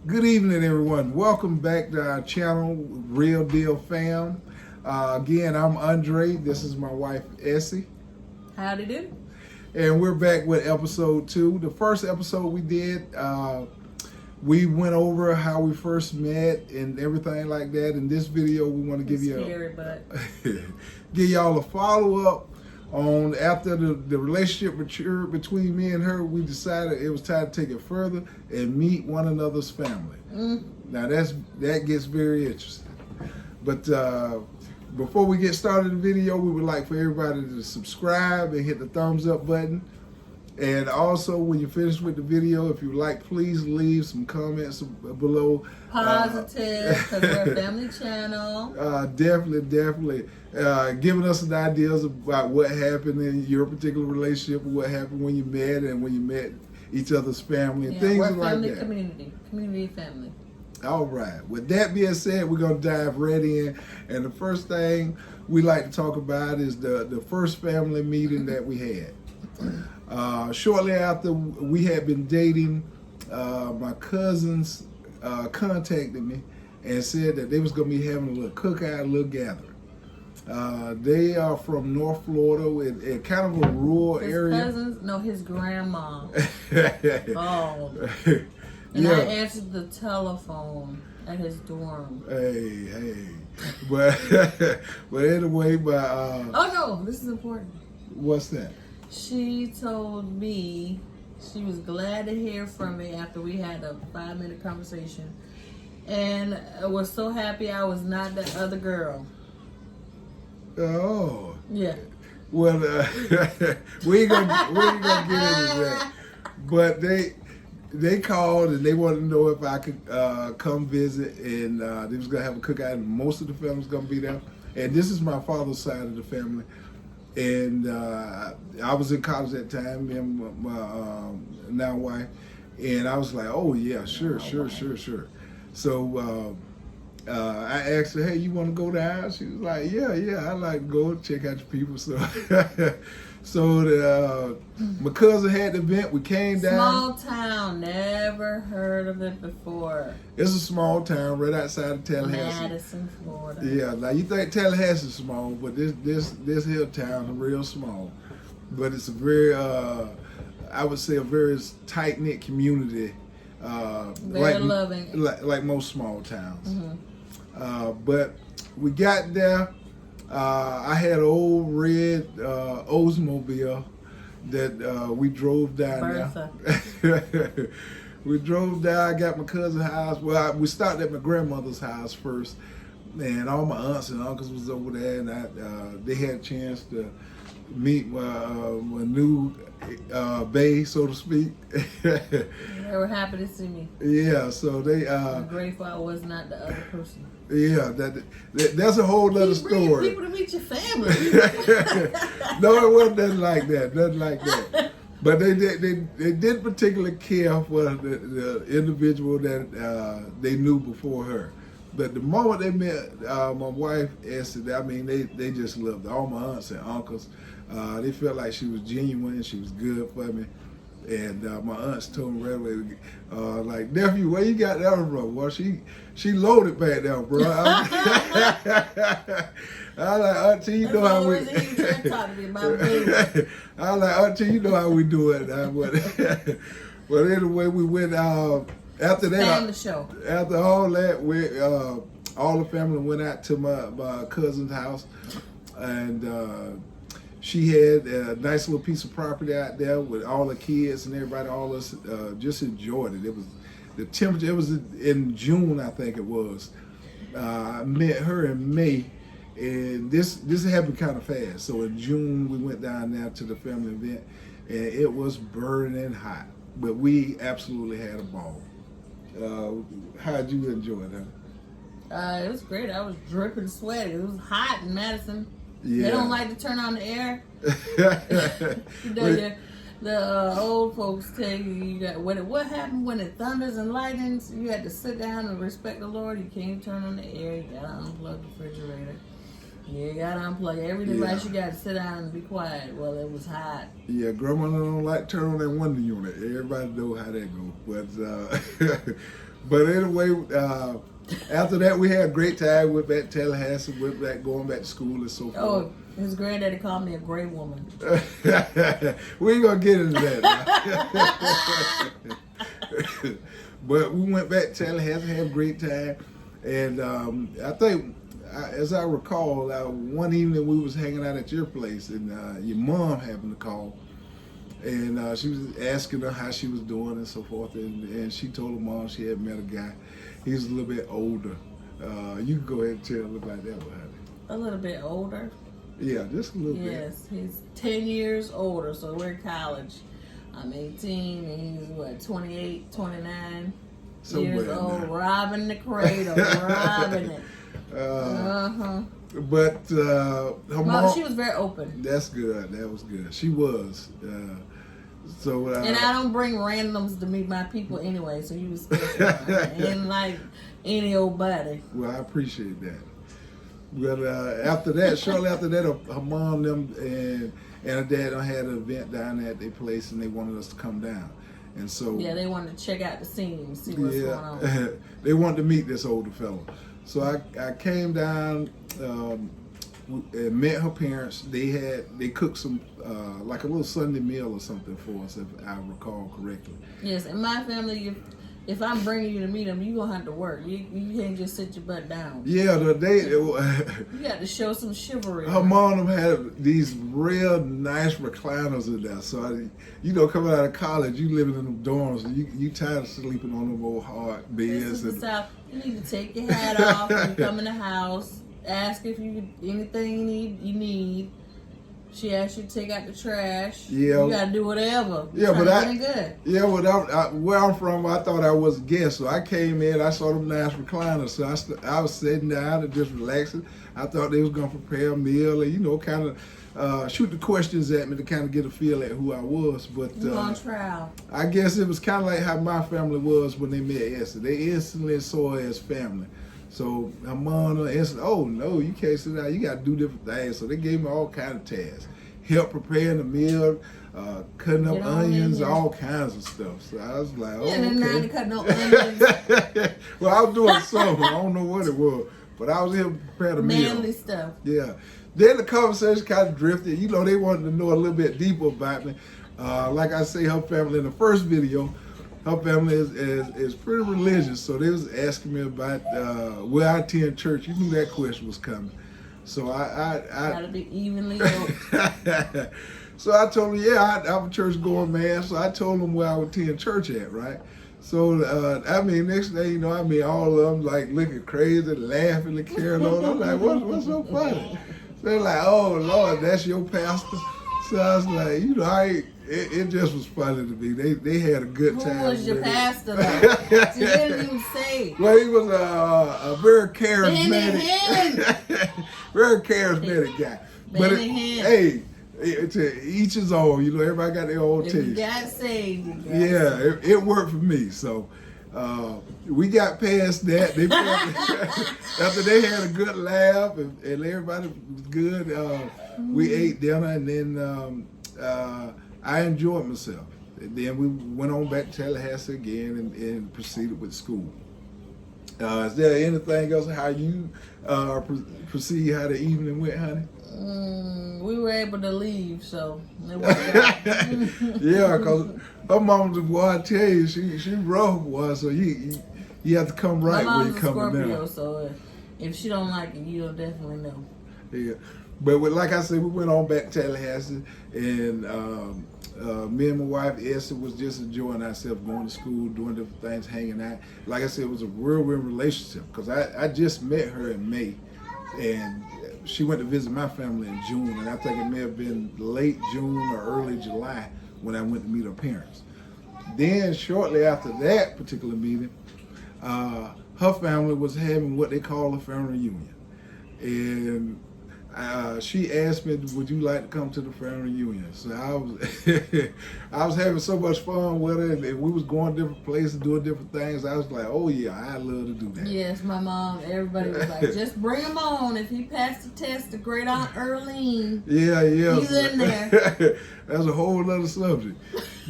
Good evening, everyone. Welcome back to our channel, Realdealfam. Again, I'm Andre. This is my wife, Essie. Howdy do. And we're back with episode 2. The first episode we did, we went over how we first met and everything like that. In this video, we want to give y'all a follow-up on after the relationship matured between me and her. We decided it was time to take it further and meet one another's family. Now that gets very interesting. But before we get started in the video, we would like for everybody to subscribe and hit the thumbs up button. And also, when you finish with the video, if you like, please leave some comments below. Positive, because we're a family channel. Definitely. Giving us some ideas about what happened in your particular relationship, what happened when you met and when you met each other's family and things like family, that. community, family. All right. With that being said, we're going to dive right in. And the first thing we like to talk about is the first family meeting that we had. Shortly after we had been dating, my cousins contacted me and said that they was going to be having a little cookout, a little gathering. They are from North Florida, in kind of a rural area. His cousins? No, his grandma. Oh. And Yeah. I answered the telephone at his dorm. Hey. But anyway, oh no, this is important. What's that? She told me she was glad to hear from me after we had a 5-minute conversation, and I was so happy I was not that other girl. Oh. Yeah. Well, we ain't gonna get into that. But they called and they wanted to know if I could come visit, and they was gonna have a cookout, and most of the family was gonna be there. And this is my father's side of the family. And I was in college at the time, me and my now wife, and I was like, oh yeah, sure. So I asked her, hey, you want to go down? She was like, yeah, I like to go check out your people. So my cousin had the event. We came down. Small town, never heard of it before. It's a small town right outside of Tallahassee. Madison, Florida. Yeah, now you think Tallahassee is small, but this hill town is real small. But it's a very, I would say, a very tight knit community. Very loving, like most small towns. Mm-hmm. But we got there. I had an old red Oldsmobile that we drove down there. We drove down. I got my cousin's house. Well, we stopped at my grandmother's house first, and all my aunts and uncles was over there, and they had a chance to meet my new bae, so to speak. They were happy to see me. Yeah, so they. I'm grateful I was not the other person. Yeah, that's a whole other story. People to meet your family. No, it wasn't nothing like that. But they didn't particularly care for the individual that they knew before her. But the moment they met my wife, Esther, I mean, they just loved her. All my aunts and uncles. They felt like she was genuine. She was good for me. And my aunts told me right away, like, nephew, where you got that from? Well, she loaded back there, bro. I like, auntie, you know how we. I like, auntie, you know how we do it. But anyway, we went after that. The show. After all that, we all the family went out to my cousin's house, and. She had a nice little piece of property out there with all the kids and everybody. All of us just enjoyed it. It was the temperature. It was in June, I think it was. I met her in May, and this happened kind of fast. So in June, we went down there to the family event, and it was burning hot. But we absolutely had a ball. How'd you enjoy it? It was great. I was dripping sweat. It was hot in Madison. Yeah. They don't like to turn on the air. The old folks tell you got what happened when it thunders and lightens. You had to sit down and respect the Lord. You can't turn on the air. You gotta unplug the refrigerator. You gotta unplug every device. You gotta sit down and be quiet. Well, it was hot. Yeah, grandma don't like to turn on that window unit. Everybody know how that go. But anyway, after that, we had a great time. Went back to Tallahassee, going back to school and so forth. Oh, his granddaddy called me a gray woman. We ain't gonna get into that now. But we went back to Tallahassee, had a great time. And I think, as I recall, one evening we was hanging out at your place, and your mom happened to call. And she was asking her how she was doing and so forth. And she told her mom she had met a guy. He was a little bit older. You can go ahead and tell about that one, honey. A little bit older? Yeah, just a little bit. Yes, he's 10 years older, so we're in college. I'm 18 and he's, 28, 29 Somewhere years old, now. robbing the cradle, robbing it. But her mom, she was very open. That's good. That was good. She was. And I don't bring randoms to meet my people anyway, so you was special. And like any old buddy. Well, I appreciate that. But after that, shortly after that, her mom them and her dad had an event down at their place, and they wanted us to come down. And so yeah, they wanted to check out the scene and see what's going on. They wanted to meet this older fellow. So I came down and met her parents. They cooked some like a little Sunday meal or something for us, if I recall correctly. Yes, in my family, if I'm bringing you to meet them, you're going to have to work. You can't just sit your butt down. Yeah, you got to show some chivalry. Her mom had these real nice recliners in there. So, coming out of college, you living in them dorms, you tired of sleeping on them old hard beds. This is the South. You need to take your hat off when you come in the house. Ask if anything you need. She asked you to take out the trash. Yeah. You gotta do whatever. Yeah, but where I'm from, I thought I was a guest. So I came in, I saw them nice recliners. So I was sitting down and just relaxing. I thought they was gonna prepare a meal and, kind of shoot the questions at me to kind of get a feel at who I was. But you on trial. I guess it was kind of like how my family was when they met Esther. They instantly saw her as family. So my mom instantly, oh no, you can't sit down. You got to do different things. So they gave me all kind of tasks, help preparing the meal, cutting up onions, all kinds of stuff. So I was like, oh, okay. Okay. Cutting up onions. Well, I was doing something. I don't know what it was, but I was here to prepare the meal. Manly stuff. Yeah. Then the conversation kind of drifted. They wanted to know a little bit deeper about me. Like I say, her family in the first video. Her family is pretty religious, so they was asking me about where I attend church. You knew that question was coming, so I gotta be evenly yoked. So I told them, I'm a church going man. So I told them where I would attend church at, right? So next thing all of them like looking crazy, laughing and carrying on. I'm like, what's so funny? So they're like, oh Lord, that's your pastor. So I was like, it just was funny to me. They had a good time. Who was your pastor? You didn't even say. Well, he was a very charismatic, very charismatic guy. But hey, to each his own. Everybody got their own taste. You got saved. It worked for me. So we got past that. After they had a good laugh and everybody was good, we ate dinner and then I enjoyed myself. And then we went on back to Tallahassee again and proceeded with school. Is there anything else how you proceed how the evening went, honey? We were able to leave, so it worked out. Yeah, because her mom's a boy, I tell you, she rough, boy, so you have to come right when you come down. My mom's a Scorpio, so if she don't like it, you'll definitely know. Yeah, but like I said, we went on back to Tallahassee, and me and my wife Esther was just enjoying ourselves, going to school, doing different things, hanging out. Like I said, it was a real relationship because I just met her in May, and she went to visit my family in June, and I think it may have been late June or early July when I went to meet her parents. Then shortly after that particular meeting, her family was having what they call a family reunion, and she asked me, would you like to come to the family reunion? So I was having so much fun with her, and we was going different places, doing different things. I was like, oh yeah, I'd love to do that. Yes, my mom, everybody was like, just bring him on. If he passed the test, the great Aunt Erlene. Yeah. He's in there. That's a whole other subject.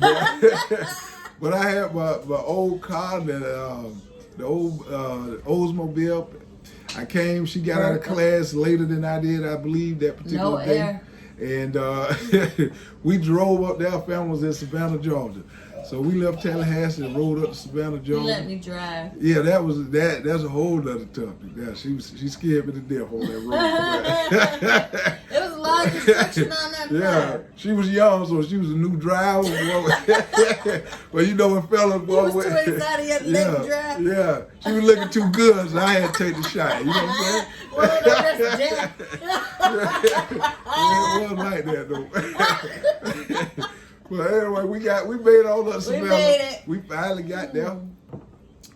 But I had my old car that the old Oldsmobile. I came. She got out of class later than I did, I believe, that particular day. Air. And we drove up there. Our family was in Savannah, Georgia. So we left Tallahassee and rode up to Savannah, Georgia. You let me drive. Yeah, that's a whole other topic. Yeah, she scared me to death on that road. It was a lot of construction on that drive. She was young, so she was a new driver. Well, you know when fellas He was too excited, he had to let me drive. Yeah, she was looking too good, so I had to take the shot. You know what I'm saying? Well, that's Jack. It wasn't like that though. But anyway, we made all the Savannah. We made it. We finally got there.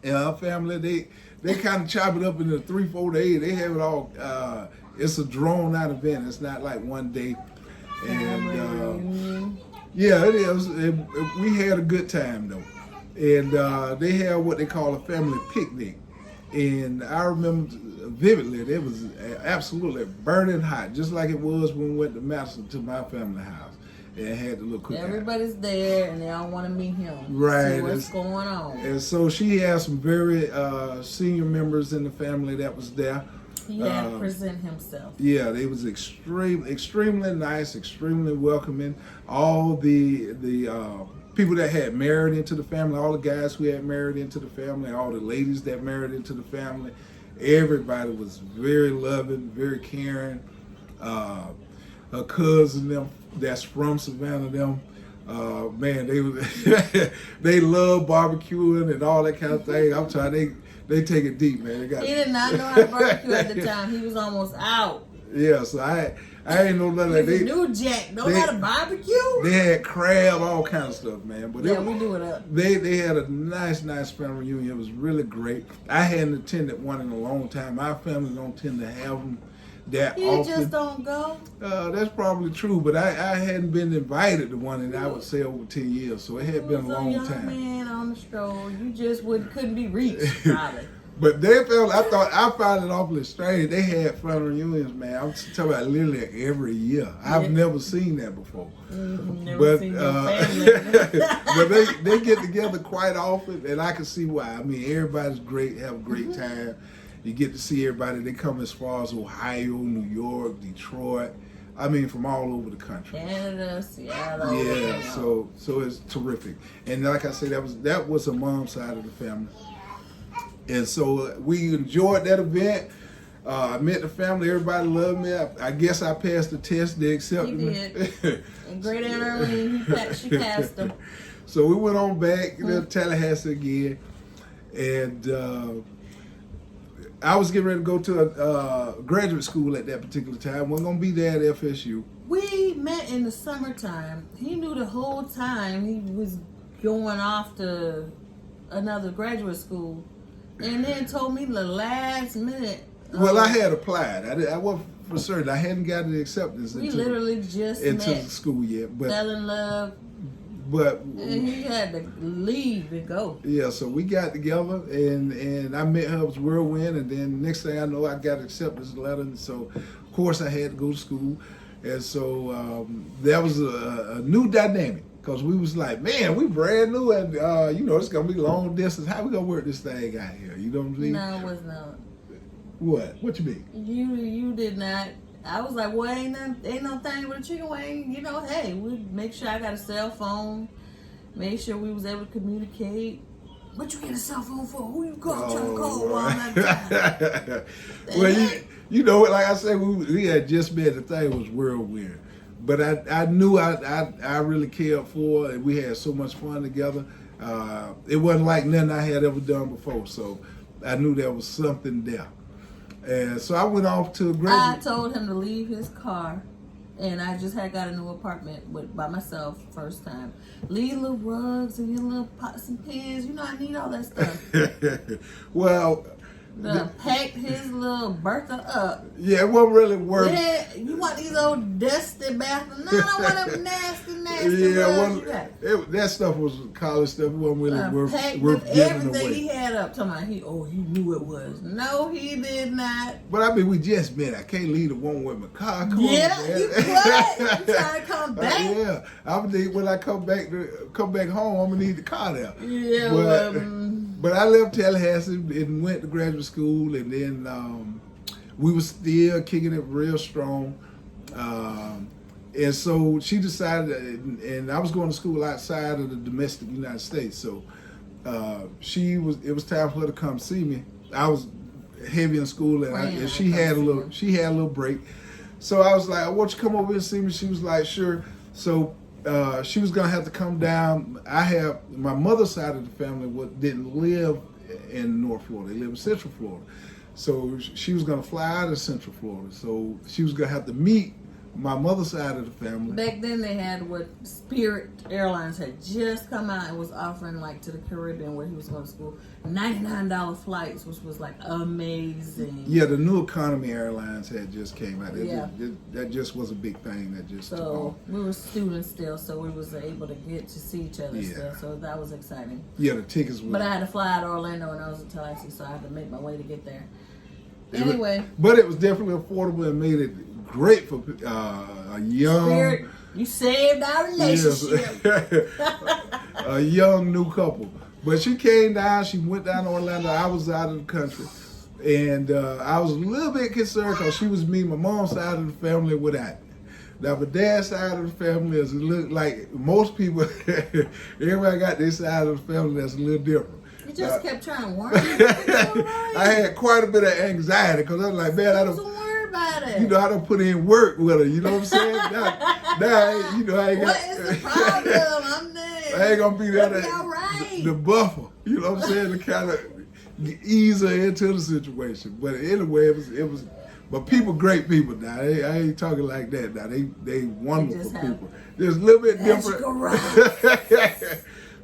And our family, they kind of chop it up into 3-4 days. They have it all. It's a drawn out event. It's not like one day. And yeah, it is. We had a good time though. And they had what they call a family picnic. And I remember vividly, it was absolutely burning hot, just like it was when we went to Madison to my family house. And had the little cookout. Everybody's there, and they all want to meet him. Right. See what's going on. And so she had some very senior members in the family that was there. He had to present himself. Yeah, they was extremely nice, extremely welcoming. All the people that had married into the family, all the guys who had married into the family, all the ladies that married into the family, everybody was very loving, very caring. Her cousin, them that's from Savannah, them man, they love barbecuing and all that kind of thing. I'm telling they take it deep, man. He did not know how to barbecue at the time. He was almost out. Yeah, so I ain't know nothing. They knew Jack know how to barbecue. They had crab, all kind of stuff, man. But yeah, we do it up. They had a nice family reunion. It was really great. I hadn't attended one in a long time. Our family don't tend to have them that you often. Just don't go? That's probably true, but I hadn't been invited to one in, I would say, over 10 years, so it had been a long time. Man on the stroll, you just couldn't be reached, probably. But I found it awfully strange. They had family reunions, man. I'm talking about literally every year. I've never seen that before. Never seen your family. But they get together quite often, and I can see why. I mean, everybody's great, have a great time. You get to see everybody. They come as far as Ohio, New York, Detroit. I mean, from all over the country. Canada, Seattle. Yeah, so it's terrific. And like I said, that was a mom's side of the family. And so we enjoyed that event. I met the family. Everybody loved me. I guess I passed the test. They accepted me. You did. And great Aunt Earlene, she passed them. So we went on back to Tallahassee again. And I was getting ready to go to a graduate school at that particular time. Wasn't going to be there at FSU. We met in the summertime. He knew the whole time he was going off to another graduate school. And then told me the last minute. Well, I had applied. I wasn't for certain. I hadn't gotten the acceptance into the school yet. But fell in love. But and he had to leave and go. Yeah, so we got together and I met her. It was whirlwind, and then next thing I know, I got an acceptance letter, and so of course I had to go to school, and so that was a new dynamic because we was like, man, we brand new, and it's gonna be long distance. How we gonna work this thing out here? You know what I'm saying? No, it was not. What? What you mean? You did not. I was like, well, ain't no thing with a chicken wing. Hey, we make sure I got a cell phone. Make sure we was able to communicate. What you get a cell phone for? Who you trying to call while I'm not driving? Well, like I said, we had just met. The thing was whirlwind. But I knew I really cared for her, and we had so much fun together. It wasn't like nothing I had ever done before, so I knew there was something there. And so I went off to a graduate. I told him to leave his car, and I just had got a new apartment by myself first time. Leave little rugs and your little pots and pans. I need all that stuff. Well, packed his little Bertha up. Yeah, it wasn't really worth. Yeah, you want these old dusty bathrooms? No, I don't want them nasty rugs. That stuff was college stuff. It wasn't really worth giving everything away. He had up. Talking about he knew it was. No, he did not. But I mean, we just met. I can't leave the one with my car. Come on, man. You what? You trying to come back? Yeah, I'm need when I come back home. I'm gonna need the car there. Yeah, But I left Tallahassee and went to graduate school, and then we were still kicking it real strong. And so she decided, and I was going to school outside of the domestic United States. So it was time for her to come see me. I was heavy in school, and she had a little break. So I was like, "I want you to come over and see me." She was like, "Sure." So she was gonna have to come down. I have my mother's side of the family didn't live in North Florida; they live in Central Florida. So she was gonna fly out of Central Florida. So she was gonna have to meet my mother's side of the family. Back then they had what Spirit Airlines had just come out and was offering, like, to the Caribbean where he was going to school, $99 flights, which was like amazing. Yeah, the new economy airlines had just came out. Yeah. That just was a big thing that just took off. So we were students still, so we was able to get to see each other still. So that was exciting. Yeah, the tickets were. But I had to fly out to Orlando when I was in Tallahassee, so I had to make my way to get there. Anyway. But it was definitely affordable and made it great for a young. Spirit, you saved our relationship. Yes, a young new couple. But she came down. She went down to Orlando. I was out of the country, and I was a little bit concerned because she was meeting my mom's side of the family without me. Now, my dad's side of the family is a little like most people. Everybody got their side of the family that's a little different. You just kept trying to warn me. Right. I had quite a bit of anxiety because I was like, man, I don't. You know, I don't put in work with her. You know what I'm saying? now you know, I ain't got. What is the problem? I'm there. I ain't gonna be that the buffer. You know what I'm saying? To kind of ease her into the situation. But anyway, it was. But people, great people now. I ain't talking like that now. They wonderful people. There's a little bit different.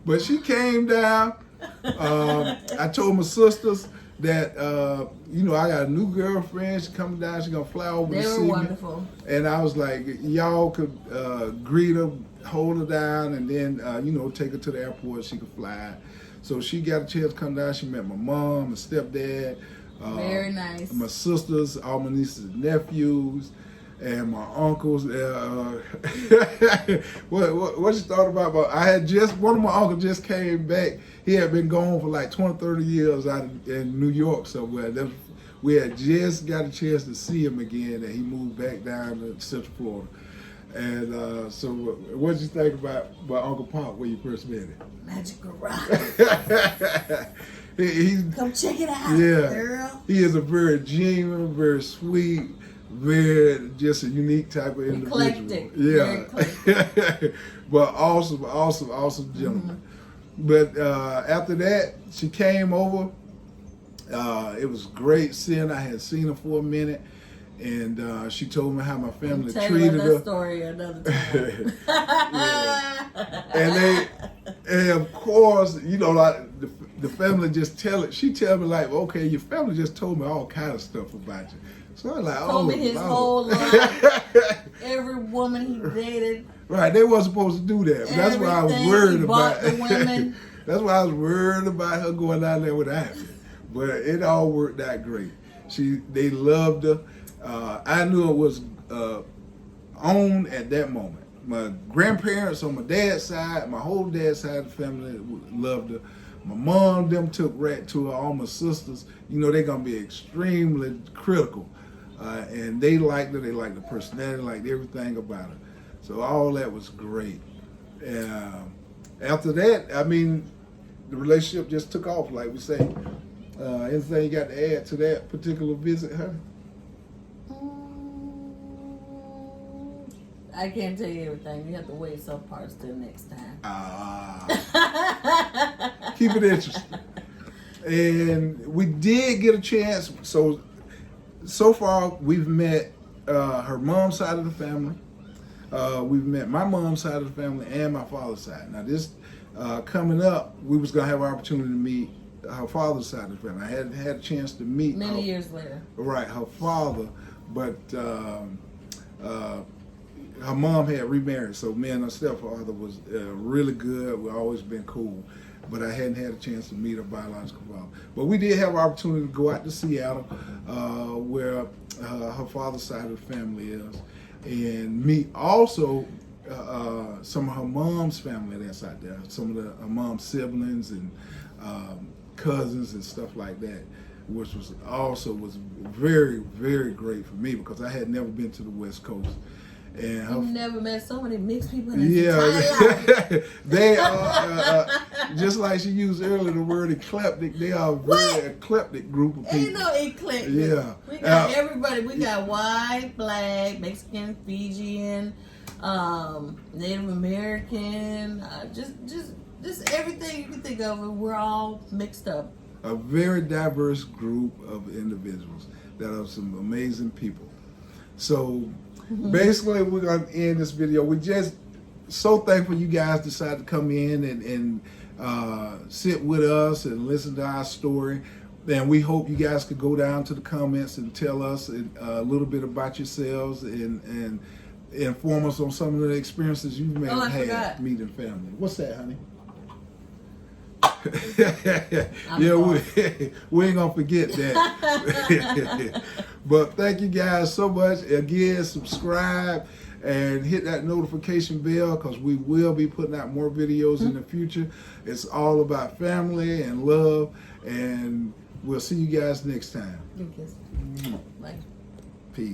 But she came down. I told my sisters that you know, I got a new girlfriend. She coming down. She gonna fly over to see me. They were wonderful. And I was like, y'all could greet her, hold her down, and then you know, take her to the airport. She could fly. So she got a chance to come down. She met my mom, my stepdad. Very nice. My sisters, all my nieces and nephews, and my uncles. What you thought about? I had one of my uncles just came back. He had been gone for like 20, 30 years out in New York somewhere. We had just got a chance to see him again, and he moved back down to Central Florida. And so what did you think about Uncle Pop when you first met him? Magic Garage. Come check it out, girl. He is a very genuine, very sweet, very just a unique type of individual. Eclectic. Yeah. But awesome gentleman. Mm-hmm. But after that, she came over. It was great seeing her. I had seen her for a minute. And she told me how my family treated her. That story another time. And of course, you know, like the family just she tell me like, okay, your family just told me all kind of stuff about you. So I'm like, told me his whole life, every woman he dated. Right, they weren't supposed to do that. But that's why I was worried about the women. That's why I was worried about her going down there without me. But it all worked out great. They loved her. I knew it was on at that moment. My grandparents on my dad's side, my whole dad's side of the family loved her. My mom, them took right to her. All my sisters, you know, they're gonna be extremely critical, and they liked her. They liked the personality, liked everything about her. So all that was great. After that, I mean, the relationship just took off, like we say. Anything you got to add to that particular visit, honey? I can't tell you everything. You have to wait some parts till next time. Keep it interesting. And we did get a chance. So far, we've met her mom's side of the family. We've met my mom's side of the family and my father's side. Now, this coming up, we was gonna have an opportunity to meet her father's side of the family. I hadn't had a chance to meet many years later. Right, her father, but her mom had remarried, so me and her stepfather was really good. We've always been cool, but I hadn't had a chance to meet her biological father. But we did have an opportunity to go out to Seattle, where her father's side of the family is, and meet also some of her mom's family that's out there, some of her mom's siblings and cousins and stuff like that, which was also very, very great for me because I had never been to the West Coast. And I've never met so many mixed people in his entire life. They are just like she used earlier the word eclectic. They are a very eclectic group of people. Ain't no eclectic. Yeah, we got everybody. We got white, black, Mexican, Fijian, Native American, just everything you can think of. We're all mixed up. A very diverse group of individuals that are some amazing people. So basically, we're going to end this video. We're just so thankful you guys decided to come in and sit with us and listen to our story. And we hope you guys could go down to the comments and tell us a little bit about yourselves and inform us on some of the experiences you may have had meeting family. What's that, honey? Yeah, we ain't gonna forget that. But thank you guys so much. Again, subscribe and hit that notification bell because we will be putting out more videos in the future. It's all about family and love, and we'll see you guys next time. Bye.